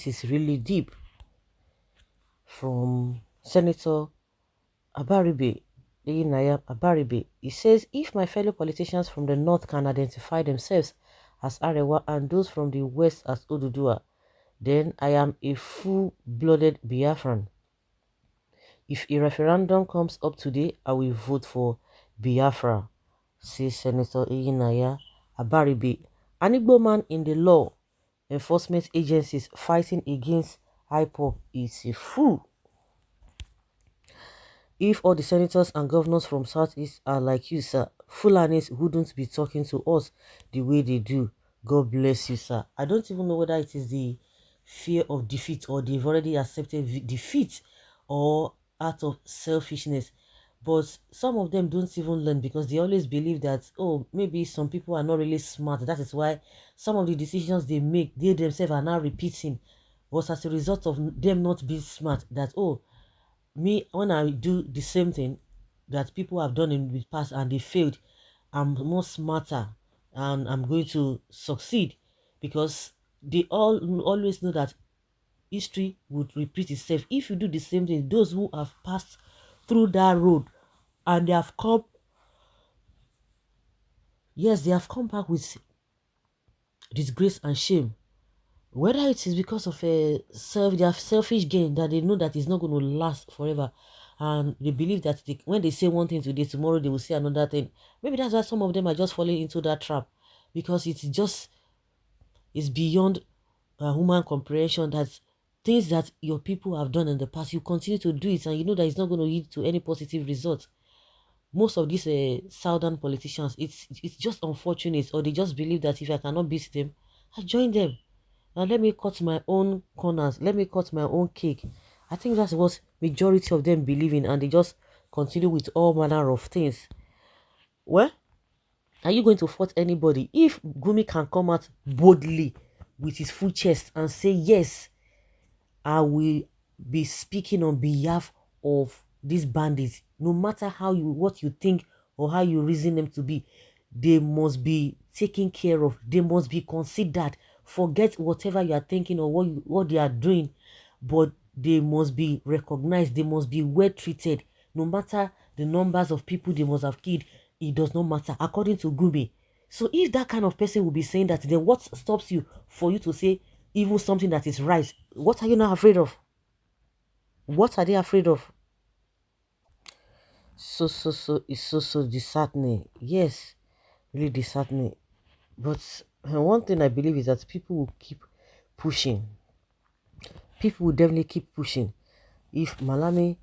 this is really deep. From Senator Abaribe, Abaribe. He says, if my fellow politicians from the north can identify themselves as Arewa and those from the west as Odudua, then I am a full-blooded Biafran. If a referendum comes up today, I will vote for Biafra, says Senator Abaribe. An Igbo man in the law enforcement agencies fighting against Ipob is a fool. If all the senators and governors from Southeast are like you, sir, Fulanis wouldn't be talking to us the way they do. God bless you, sir. I don't even know whether it is the fear of defeat or they've already accepted defeat or out of selfishness. But some of them don't even learn because they always believe that, oh, maybe some people are not really smart. That is why some of the decisions they make, they themselves are now repeating. Was as a result of them not being smart that, oh, me, when I do the same thing that people have done in the past and they failed, I'm more smarter and I'm going to succeed because they always know that history would repeat itself. If you do the same thing, those who have passed through that road and they have come, yes, they have come back with disgrace and shame. Whether it is because of their selfish gain that they know that it's not going to last forever, and they believe that when they say one thing today, tomorrow they will say another thing. Maybe that's why some of them are just falling into that trap, because it's beyond human comprehension that things that your people have done in the past, you continue to do it, and you know that it's not going to lead to any positive result. Most of these southern politicians, it's just unfortunate, or they just believe that if I cannot beat them, I join them. Now let me cut my own corners. Let me cut my own cake. I think that's what majority of them believe in, and they just continue with all manner of things. Well, are you going to fault anybody? If Gumi can come out boldly with his full chest and say, yes, I will be speaking on behalf of these bandits, no matter what you think or how you reason them to be, they must be taken care of. They must be considered. Forget whatever you are thinking or what they are doing, but they must be recognized. They must be well treated. No matter the numbers of people they must have killed, it does not matter, according to Gumi. So if that kind of person will be saying that, then what stops you for you to say even something that is right? What are you not afraid of? What are they afraid of? It's so disheartening. Yes, really disheartening. But one thing I believe is that people will keep pushing. People will definitely keep pushing. If Malami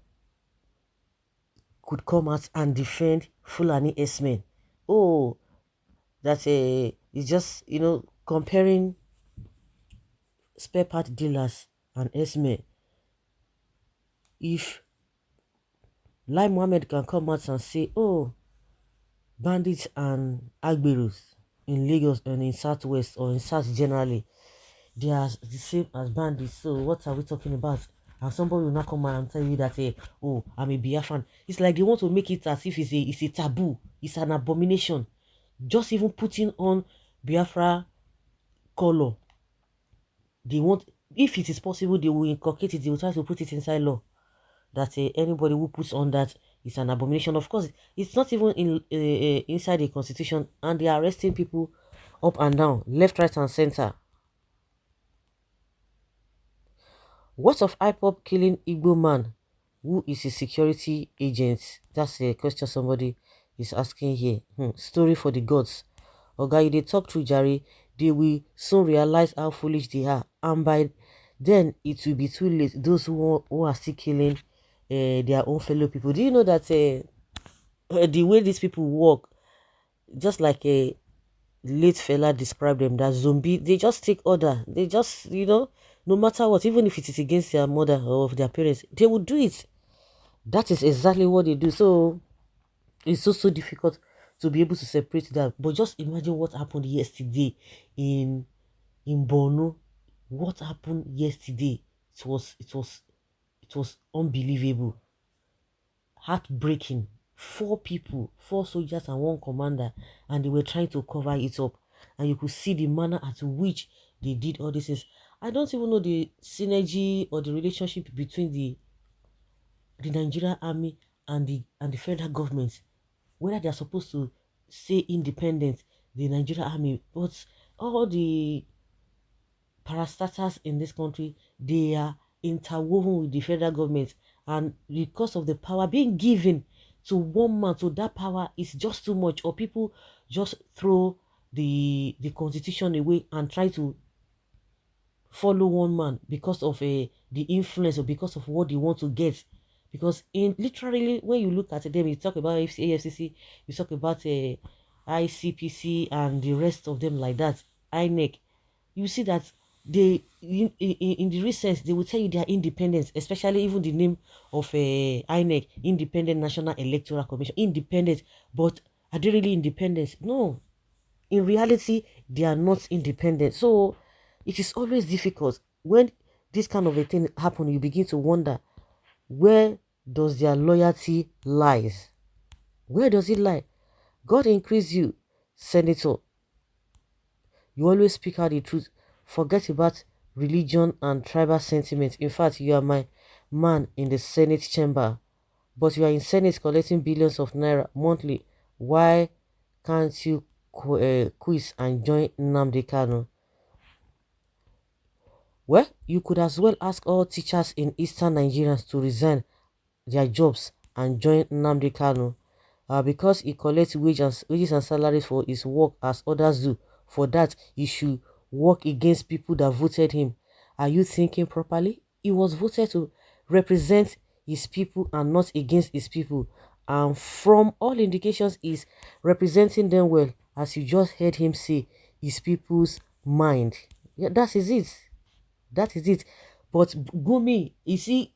could come out and defend Fulani S-men, oh, that's it's just, comparing spare part dealers and S-men. If Lai Mohammed can come out and say, oh, bandits and Agberos in Lagos and in Southwest or in South generally, they are the same as bandits. So what are we talking about? And somebody will not come out and tell you that, oh, I'm a Biafran. It's like they want to make it as if it's a taboo. It's an abomination. Just even putting on Biafra color. They want, if it is possible, they will inculcate it. They will try to put it inside law. That anybody who puts on that is an abomination. Of course, it's not even inside the constitution, and they are arresting people up and down, left, right, and center. What of Ipob killing Igbo man who is a security agent? That's a question somebody is asking here. Story for the gods. Okay, they talk through Jerry, they will soon realize how foolish they are, and by then it will be too late. Those who are still killing their own fellow people. Do you know that the way these people walk, just like a late fella described them, that zombie, they just take order. They just, no matter what, even if it is against their mother or their parents, they will do it. That is exactly what they do. So it's so difficult to be able to separate that. But just imagine what happened yesterday in Borno. What happened yesterday? It was unbelievable, heartbreaking. 4 people, 4 soldiers and 1 commander, and they were trying to cover it up. And you could see the manner at which they did all this. I don't even know the synergy or the relationship between the Nigerian army and the federal government, whether they are supposed to stay independent, the Nigerian army, but all the parastatals in this country, they are interwoven with the federal government, and because of the power being given to one man, so that power is just too much, or people just throw the constitution away and try to follow one man because of the influence or because of what they want to get. Because in literally, when you look at them, you talk about AFCC, you talk about ICPC and the rest of them like that, INEC, you see that they in the recess they will tell you they are independent, especially even the name of INEC, Independent National Electoral Commission, independent. But are they really independent? No, in reality they are not independent. So it is always difficult when this kind of a thing happen. You begin to wonder, where does their loyalty lies? Where does it lie? God increase you, senator. You always speak out the truth. Forget about religion and tribal sentiment. In fact, you are my man in the Senate chamber, but you are in Senate collecting billions of naira monthly. Why can't you quiz and join Nnamdi Kanu? Well, you could as well ask all teachers in Eastern Nigerians to resign their jobs and join Nnamdi Kanu, because he collects wages and salaries for his work as others do. For that, he should work against people that voted him. Are you thinking properly? He was voted to represent his people and not against his people. And from all indications, is representing them well, as you just heard him say, his people's mind. Yeah, that is it. That is it. But Gumi, you see,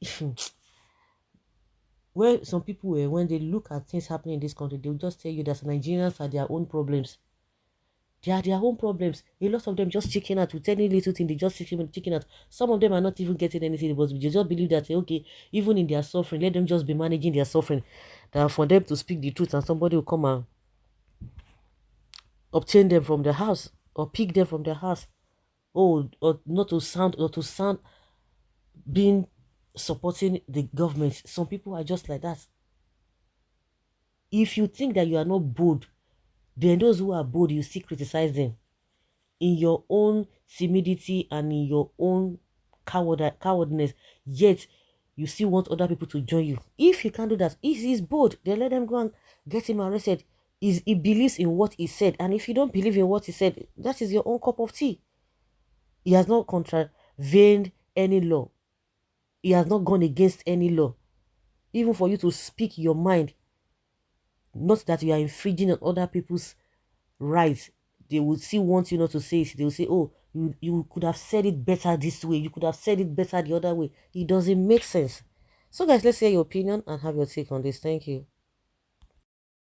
where some people were, when they look at things happening in this country, they'll just tell you that Nigerians are their own problems. They are their own problems. A lot of them just chicken out with any little thing. They just chicken out. Some of them are not even getting anything, but they just believe that, okay, even in their suffering, let them just be managing their suffering. That for them to speak the truth and somebody will come and obtain them from the house or pick them from the house. Oh, or not to sound, or to sound being supporting the government. Some people are just like that. If you think that you are not bold, then those who are bold, you still criticize them in your own timidity and in your own cowardness, yet you still want other people to join you. If you can't do that, if he's bold, then let them go and get him arrested. He believes in what he said, and if you don't believe in what he said, that is your own cup of tea. He has not contravened any law. He has not gone against any law. Even for you to speak your mind, not that you are infringing on other people's rights, they would still want you not to say it. They will say, oh, you could have said it better this way. You could have said it better the other way. It doesn't make sense. So guys, let's hear your opinion and have your take on this. Thank you.